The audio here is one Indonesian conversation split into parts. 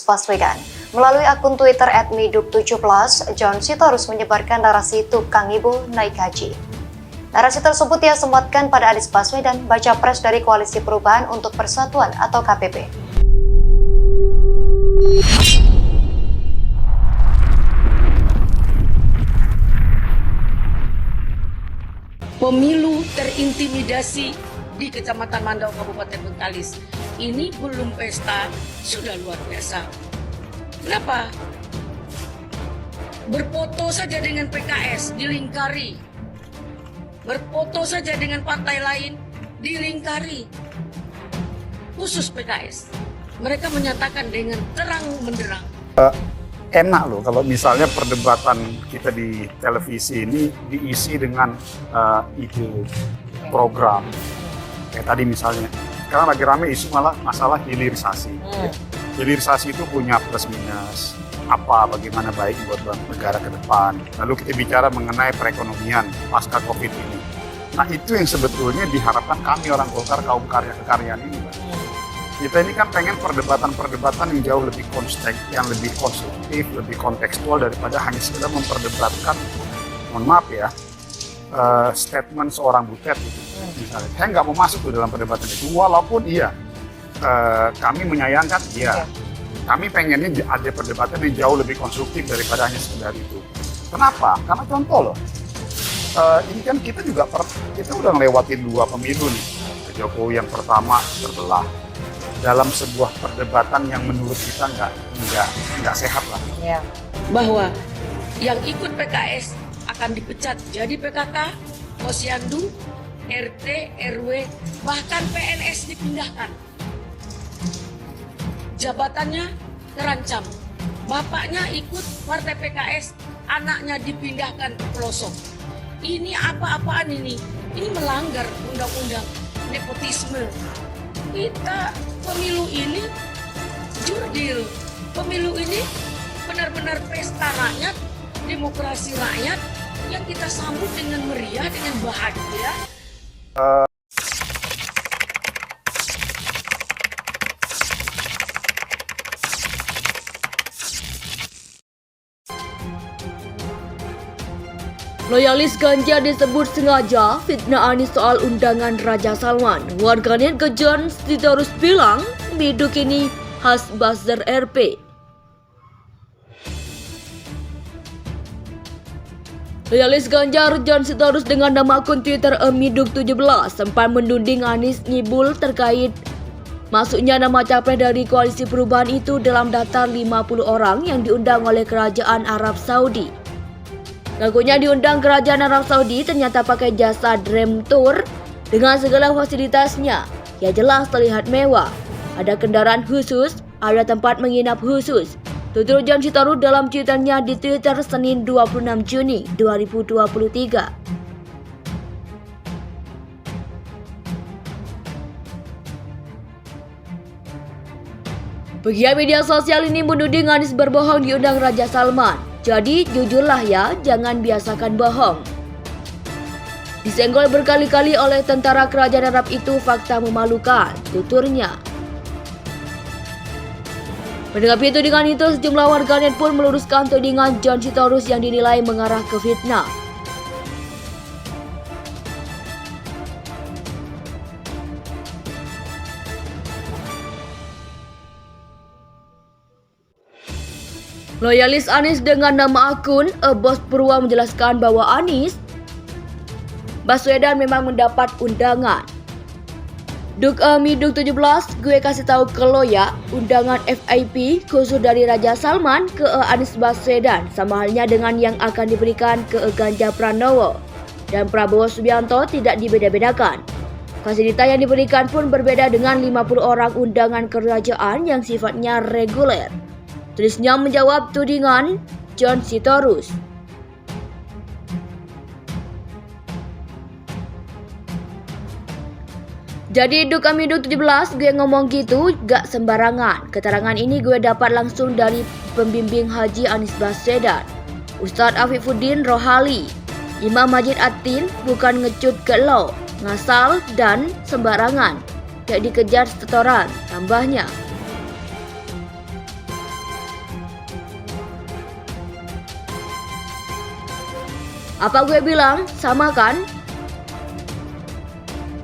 Baswedan. Melalui akun Twitter @miduk17, John Sitorus menyebarkan narasi tukang ibu naik haji. Narasi tersebut ia sematkan pada Anies Baswedan, baca pres dari Koalisi Perubahan untuk Persatuan atau KPP. Pemilu terintimidasi di Kecamatan Mandau, Kabupaten Bengkalis. Ini belum pesta, sudah luar biasa. Kenapa? Berfoto saja dengan PKS dilingkari. Berfoto saja dengan partai lain dilingkari. Khusus PKS. Mereka menyatakan dengan terang benderang. Enak loh kalau misalnya perdebatan kita di televisi ini diisi dengan ide program. Kayak tadi misalnya, sekarang lagi rame isu malah masalah hilirisasi. Hilirisasi itu punya plus minus, bagaimana baik buat negara ke depan. Lalu kita bicara mengenai perekonomian pasca COVID ini. Nah itu yang sebetulnya diharapkan kami orang Golkar, kaum karya-kekaryaan ini, Mbak. Kita ini kan pengen perdebatan-perdebatan yang jauh lebih yang lebih konstruktif, lebih kontekstual daripada hanya sekedar memperdebatkan, mohon maaf ya, statement seorang Butet gitu. Misalnya, saya nggak mau masuk dalam perdebatan itu, walaupun kami menyayangkan, kami pengennya ada perdebatan yang jauh lebih konstruktif daripada hanya sekedar itu. Kenapa? Karena contoh loh, ini kan kita udah ngelewatin 2 pemilu nih. Jokowi yang pertama terbelah dalam sebuah perdebatan yang menurut kita nggak sehat lah. Bahwa yang ikut PKS akan dipecat jadi PKK, Posyandu, RT, RW, bahkan PNS dipindahkan. Jabatannya terancam. Bapaknya ikut partai PKS, anaknya dipindahkan ke pelosok. Ini apa-apaan ini? Ini melanggar undang-undang nepotisme. Kita pemilu ini jurdil. Pemilu ini benar-benar pesta rakyat, demokrasi rakyat yang kita sambut dengan meriah, dengan bahagia. Loyalis Ganjar disebut sengaja fitnah Anies soal undangan Raja Salman. Warganet ke John Sitorus bilang, biduk ini khas buzzer RP. Loyalis Ganjar John Sitorus dengan nama akun Twitter @miduk17 sempat menuding Anies nyibul terkait masuknya nama capres dari Koalisi Perubahan itu dalam daftar 50 orang yang diundang oleh Kerajaan Arab Saudi. Ngakunya diundang Kerajaan Arab Saudi ternyata pakai jasa Dream Tour dengan segala fasilitasnya. Ya jelas terlihat mewah. Ada kendaraan khusus, ada tempat menginap khusus. Tutur John Sitorus dalam cuitannya di Twitter Senin 26 Juni 2023. Pegiat media sosial ini menuding Anies berbohong diundang Raja Salman. Jadi jujurlah ya, jangan biasakan bohong. Disenggol berkali-kali oleh tentara kerajaan Arab itu fakta memalukan, tuturnya. Menanggapi tudingan itu, sejumlah warganet pun meluruskan tudingan John Sitorus yang dinilai mengarah ke fitnah. Loyalis Anies dengan nama akun Bos Purwa menjelaskan bahwa Anies Baswedan memang mendapat undangan. Miduk17, gue kasih tahu ke lo ya, undangan VIP khusus dari Raja Salman ke Anies Baswedan sama halnya dengan yang akan diberikan ke Ganjar Pranowo dan Prabowo Subianto tidak dibeda-bedakan. Fasilitas yang diberikan pun berbeda dengan 50 orang undangan kerajaan yang sifatnya reguler. Tulisnya menjawab tudingan John Sitorus. Jadi Miduk17, gue ngomong gitu gak sembarangan. Keterangan ini gue dapat langsung dari pembimbing haji Anies Baswedan, Ustadz Afifuddin Rohali. Imam Masjid Atin bukan ngecut ke lo, ngasal dan sembarangan. Kayak dikejar setoran, tambahnya. Apa gue bilang? Sama kan?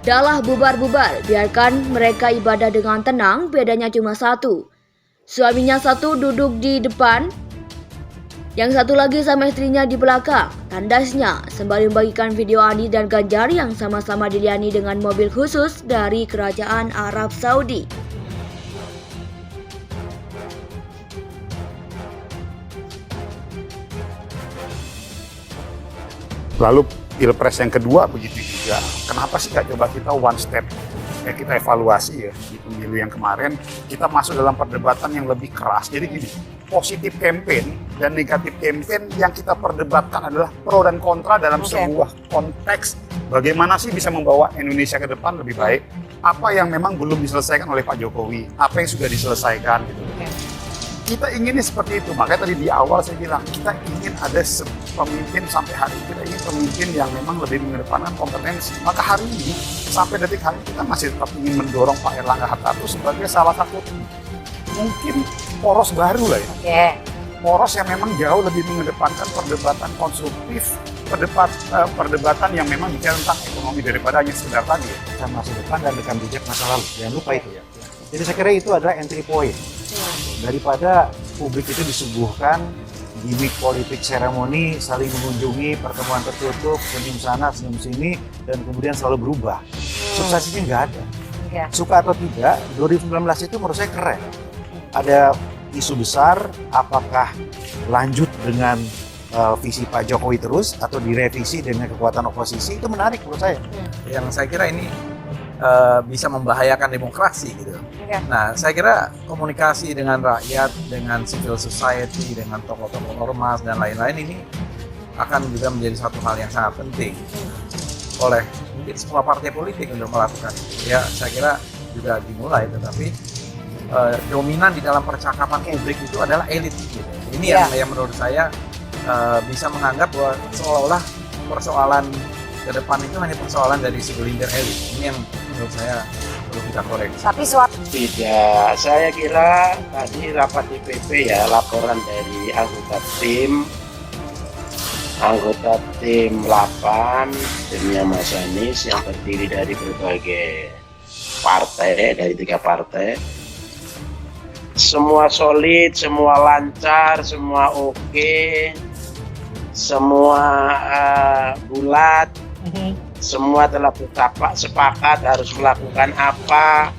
Dahlah bubar-bubar, biarkan mereka ibadah dengan tenang, bedanya cuma satu. Suaminya satu duduk di depan, yang satu lagi sama istrinya di belakang. Tandasnya, sembari membagikan video Anies dan Ganjar yang sama-sama dilayani dengan mobil khusus dari Kerajaan Arab Saudi. Lalu pilpres yang kedua begitu juga. Kenapa sih nggak coba kita one step? Kayak kita evaluasi ya di pemilu yang kemarin, kita masuk dalam perdebatan yang lebih keras. Jadi gini, positif campaign dan negatif campaign yang kita perdebatkan adalah pro dan kontra dalam sebuah konteks bagaimana sih bisa membawa Indonesia ke depan lebih baik. Apa yang memang belum diselesaikan oleh Pak Jokowi, apa yang sudah diselesaikan gitu. Kita inginnya seperti itu, makanya tadi di awal saya bilang kita ingin ada pemimpin sampai hari ini, kita ingin pemimpin yang memang lebih mengedepankan kompetensi. Maka hari ini sampai detik hari ini kita masih tetap ingin mendorong Pak Erlangga Hartarto sebagai salah satu mungkin poros baru lah ya. Poros yang memang jauh lebih mengedepankan perdebatan konstruktif, perdebatan yang memang bicara tentang ekonomi daripada hanya sekedar tadi ya. Rekam masa depan dan rekam jejak masa lalu, jangan lupa itu ya. Jadi saya kira itu adalah entry point. Daripada publik itu disuguhkan gimmick politik seremoni, saling mengunjungi, pertemuan tertutup, senyum sana, senyum sini, dan kemudian selalu berubah. Substansinya nggak ada. Suka atau tidak, 2019 itu menurut saya keren. Ada isu besar, apakah lanjut dengan visi Pak Jokowi terus, atau direvisi dengan kekuatan oposisi, itu menarik menurut saya. Yang saya kira ini bisa membahayakan demokrasi gitu. Nah, saya kira komunikasi dengan rakyat, dengan civil society, dengan tokoh-tokoh ormas dan lain-lain ini akan juga menjadi satu hal yang sangat penting oleh mungkin semua partai politik untuk melakukan. Ya, saya kira juga dimulai, tetapi dominan di dalam percakapan publik itu adalah elit. Gitu. Ini yang menurut saya bisa menganggap bahwa seolah-olah persoalan ke depan itu hanya persoalan dari segelintir elit. Ini yang menurut saya perlu kita koreksi. Tapi tidak, saya kira tadi rapat DPP ya, laporan dari anggota tim 8, timnya Mas Anies yang terdiri dari berbagai partai, dari 3 partai. Semua solid, semua lancar, semua oke, semua bulat. Semua telah sepakat harus melakukan apa,